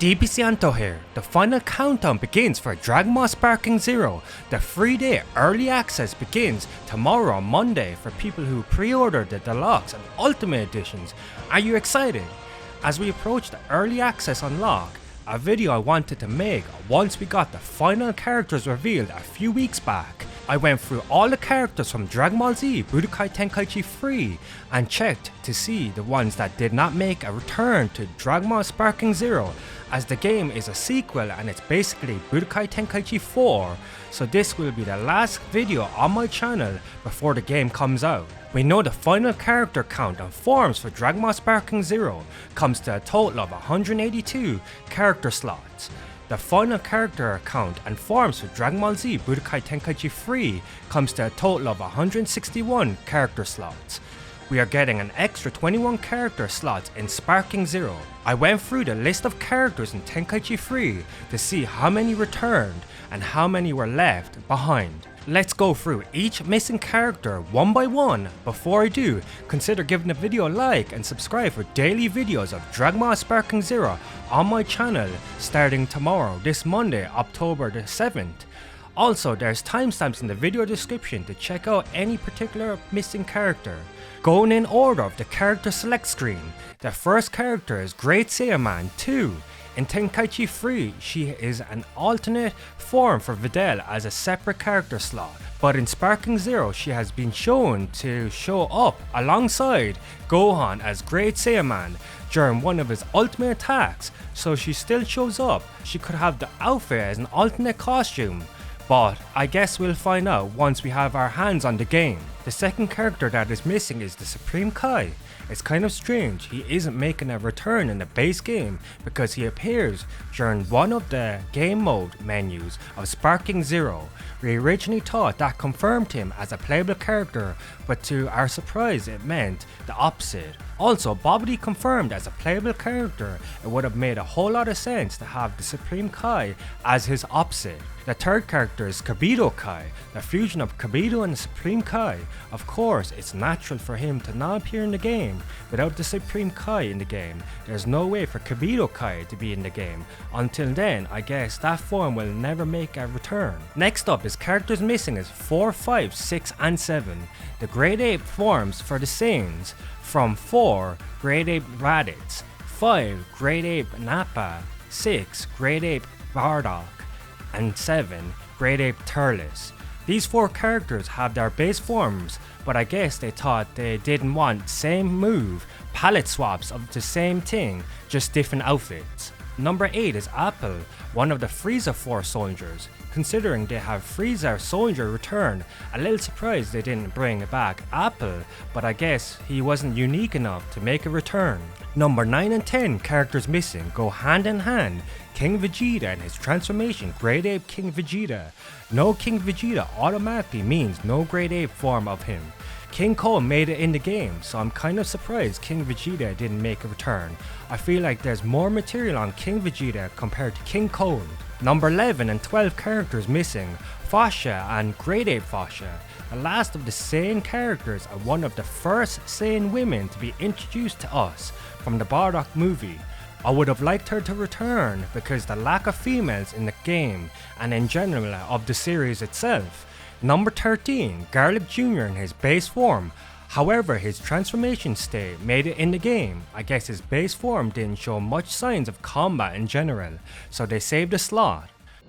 DBZanto here. The final countdown begins for Dragon Ball Sparking Zero. The 3-day early access begins tomorrow, Monday, for people who pre-ordered the deluxe and ultimate editions. Are you excited? As we approach the early access unlock, a video I wanted to make once we got the final characters revealed a few weeks back. I went through all the characters from Dragon Ball Z Budokai Tenkaichi 3 and checked to see the ones that did not make a return to Dragon Ball Sparking Zero, as the game is a sequel and it's basically Budokai Tenkaichi 4, so this will be the last video on my channel before the game comes out. We know the final character count and forms for Dragon Ball Sparking Zero comes to a total of 182 character slots. The final character count and forms for Dragon Ball Z Budokai Tenkaichi 3 comes to a total of 161 character slots. We are getting an extra 21 character slots in Sparking Zero. I went through the list of characters in Tenkaichi 3 to see how many returned and how many were left behind. Let's go through each missing character one by one. Before I do, consider giving the video a like and subscribe for daily videos of Dragon Ball Sparking Zero on my channel starting tomorrow, this Monday, October the 7th. Also, there's timestamps in the video description to check out any particular missing character. Going in order of the character select screen, the first character is Great Saiyaman 2. In Tenkaichi 3, she is an alternate form for Videl as a separate character slot, but in Sparking Zero she has been shown to show up alongside Gohan as Great Saiyaman during one of his ultimate attacks, so she still shows up. She could have the outfit as an alternate costume, but I guess we'll find out once we have our hands on the game. The second character that is missing is the Supreme Kai. It's kind of strange he isn't making a return in the base game because he appears during one of the game mode menus of Sparking Zero. We originally thought that confirmed him as a playable character, but to our surprise it meant the opposite. Also, Bobbity confirmed as a playable character. It would have made a whole lot of sense to have the Supreme Kai as his opposite. The third character is Kibito Kai, the fusion of Kibito and the Supreme Kai. Of course, it's natural for him to not appear in the game. Without the Supreme Kai in the game, there's no way for Kibito Kai to be in the game. Until then, I guess that form will never make a return. Next up is characters missing is 4, 5, 6 and 7. The Great Ape forms for the Saiyans. From 4, Great Ape Raditz, 5, Great Ape Nappa, 6, Great Ape Bardock, and 7, Great Ape Turles. These 4 characters have their base forms, but I guess they thought they didn't want same move, palette swaps of the same thing, just different outfits. Number 8 is Appule, one of the Frieza 4 soldiers. Considering they have Frieza soldier return, a little surprised they didn't bring back Appule, but I guess he wasn't unique enough to make a return. Number 9 and 10 characters missing go hand in hand. King Vegeta and his transformation Great Ape King Vegeta. No King Vegeta automatically means no Great Ape form of him. King Cole made it in the game, so I'm kind of surprised King Vegeta didn't make a return. I feel like there's more material on King Vegeta compared to King Cole. Number 11 and 12 characters missing, Fasha and Great Ape Fasha. The last of the Saiyan characters and one of the first Saiyan women to be introduced to us from the Bardock movie. I would have liked her to return because the lack of females in the game and in general of the series itself. Number 13, Garlic Jr. in his base form. However, his transformation state made it in the game. I guess his base form didn't show much signs of combat in general, so they saved a slot.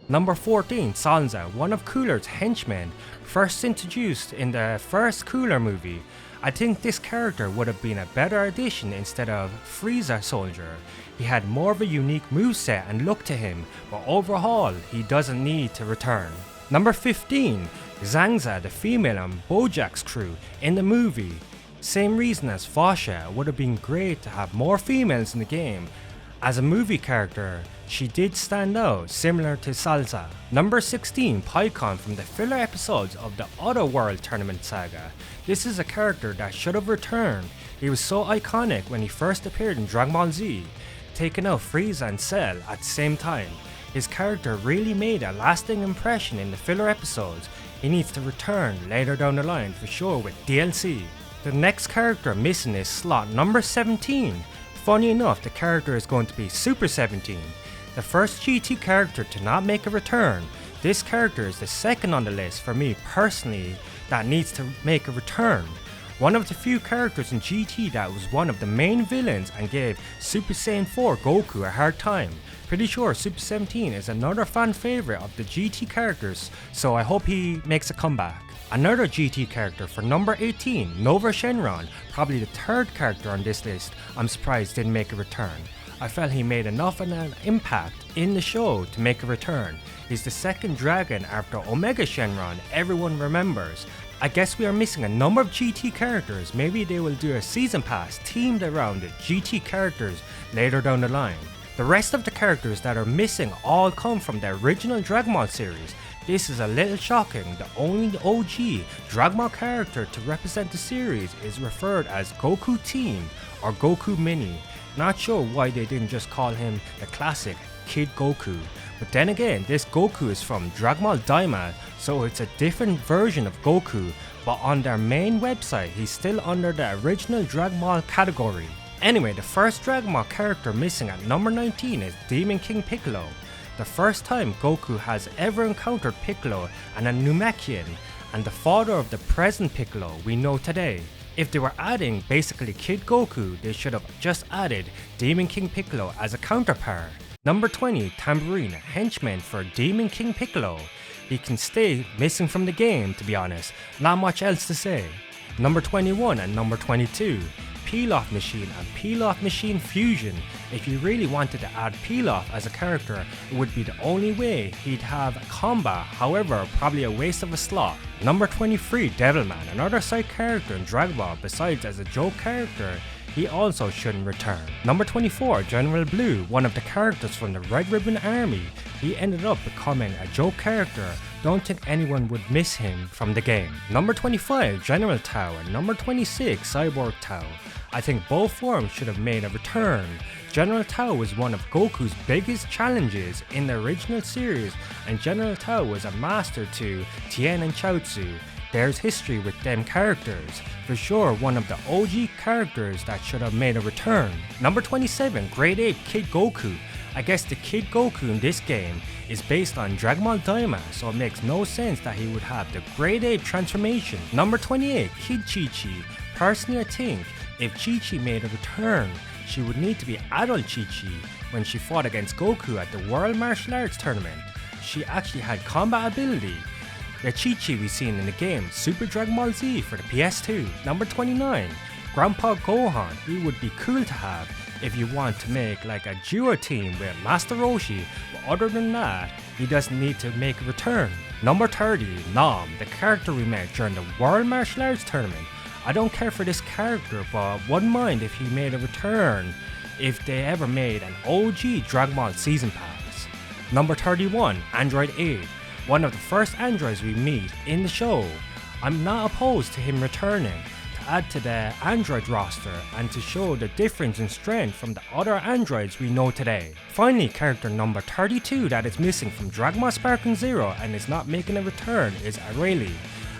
Number 14, Salza, one of Cooler's henchmen, first introduced in the first Cooler movie. I think this character would have been a better addition instead of Frieza soldier. He had more of a unique moveset and look to him, but overall he doesn't need to return. Number 15, Zangya, the female on Bojack's crew in the movie. Same reason as Fasha, it would have been great to have more females in the game. As a movie character, she did stand out, similar to Salza. Number 16, Pikkon from the filler episodes of the Otherworld Tournament saga. This is a character that should have returned. He was so iconic when he first appeared in Dragon Ball Z, taking out Frieza and Cell at the same time. His character really made a lasting impression in the filler episodes. He needs to return later down the line for sure with DLC. The next character missing is slot number 17. Funny enough, the character is going to be Super 17. the first GT character to not make a return. This character is the second on the list for me personally that needs to make a return. One of the few characters in GT that was one of the main villains and gave Super Saiyan 4 Goku a hard time. Pretty sure Super 17 is another fan favourite of the GT characters, so I hope he makes a comeback. Another GT character for number 18, Nuova Shenron, probably the third character on this list I'm surprised didn't make a return. I felt he made enough of an impact in the show to make a return. He's the second dragon after Omega Shenron everyone remembers. I guess we are missing a number of GT characters. Maybe they will do a season pass themed around the GT characters later down the line. The rest of the characters that are missing all come from the original Dragon Ball series. This is a little shocking. The only OG Dragon Ball character to represent the series is referred as Goku Teen or Goku Mini. Not sure why they didn't just call him the classic Kid Goku. But then again, this Goku is from Dragon Ball Daima, so it's a different version of Goku, but on their main website he's still under the original Dragon Ball category. Anyway, the first Dragon Ball character missing at number 19 is Demon King Piccolo. The first time Goku has ever encountered Piccolo and a Namekian, and the father of the present Piccolo we know today. If they were adding basically Kid Goku, they should have just added Demon King Piccolo as a counterpart. Number 20, Tambourine, henchman for Demon King Piccolo. He can stay missing from the game, to be honest, not much else to say. Number 21 and number 22, Pilaf Machine and Pilaf Machine Fusion. If you really wanted to add Pilaf as a character, it would be the only way he'd have combat, however, probably a waste of a slot. Number 23, Devilman, another side character in Dragon Ball besides as a joke character. He also shouldn't return. Number 24, General Blue, one of the characters from the Red Ribbon Army. He ended up becoming a joke character. Don't think anyone would miss him from the game. Number 25, General Tao, and number 26, Cyborg Tao. I think both forms should have made a return. General Tao was one of Goku's biggest challenges in the original series, and General Tao was a master to Tien and Chaozu. There's history with them characters. For sure, one of the OG characters that should have made a return. Number 27, Great Ape Kid Goku. I guess the Kid Goku in this game is based on Dragon Ball Daima, so it makes no sense that he would have the Great Ape transformation. Number 28, Kid Chi-Chi. Personally, I think if Chi-Chi made a return, she would need to be adult Chi-Chi when she fought against Goku at the World Martial Arts Tournament. She actually had combat ability. The Chi-Chi we seen in the game Super Dragon Ball Z for the PS2. Number 29, Grandpa Gohan. He would be cool to have if you want to make like a duo team with Master Roshi, but other than that, he doesn't need to make a return. Number 30, Nam, the character we met during the World Martial Arts Tournament. I don't care for this character, but wouldn't mind if he made a return if they ever made an OG Dragon Ball Season Pass. Number 31, Android 8. One of the first androids we meet in the show. I'm not opposed to him returning to add to the android roster and to show the difference in strength from the other androids we know today. Finally, character number 32 that is missing from Dragon Ball Sparking Zero and is not making a return is Arale,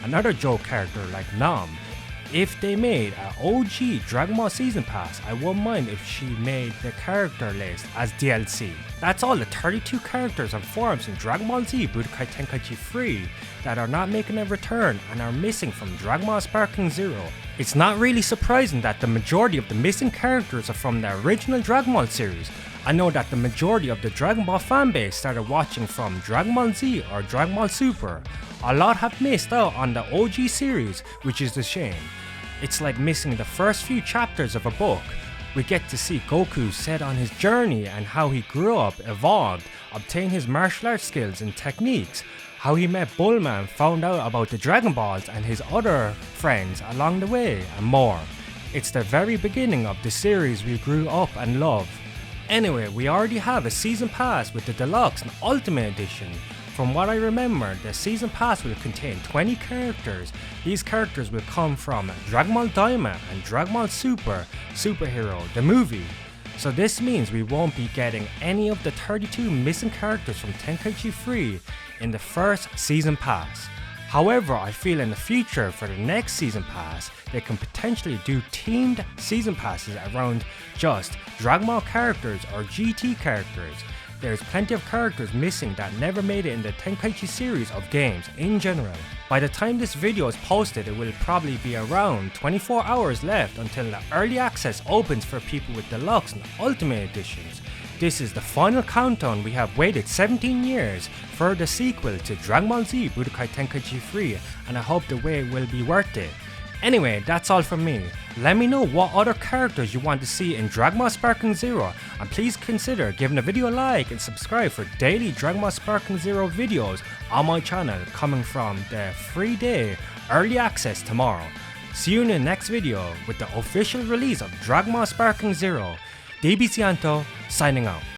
another joke character like Nam. If they made an OG Dragon Ball Season Pass, I wouldn't mind if she made the character list as DLC. That's all the 32 characters and forms in Dragon Ball Z Budokai Tenkaichi 3 that are not making a return and are missing from Dragon Ball Sparking Zero. It's not really surprising that the majority of the missing characters are from the original Dragon Ball series. I know that the majority of the Dragon Ball fanbase started watching from Dragon Ball Z or Dragon Ball Super. A lot have missed out on the OG series, which is a shame. It's like missing the first few chapters of a book. We get to see Goku set on his journey and how he grew up, evolved, obtained his martial arts skills and techniques, how he met Bulma, found out about the Dragon Balls and his other friends along the way, and more. It's the very beginning of the series we grew up and love. Anyway, we already have a season pass with the Deluxe and Ultimate Edition. From what I remember, the season pass will contain 20 characters. These characters will come from Dragon Ball Daima and Dragon Ball Super, Superhero, the movie. So this means we won't be getting any of the 32 missing characters from Tenkaichi 3 in the first season pass. However, I feel in the future for the next season pass, they can potentially do themed season passes around just Dragon Ball characters or GT characters. there's plenty of characters missing that never made it in the Tenkaichi series of games in general. By the time this video is posted, it will probably be around 24 hours left until the early access opens for people with deluxe and ultimate editions. This is the final countdown. We have waited 17 years for the sequel to Dragon Ball Z Budokai Tenkaichi 3, and I hope the wait will be worth it. Anyway, that's all from me. Let me know what other characters you want to see in Dragon Ball Sparking Zero, and please consider giving the video a like and subscribe for daily Dragon Ball Sparking Zero videos on my channel coming from the free day early access tomorrow. See you in the next video with the official release of Dragon Ball Sparking Zero. DBZanto signing out.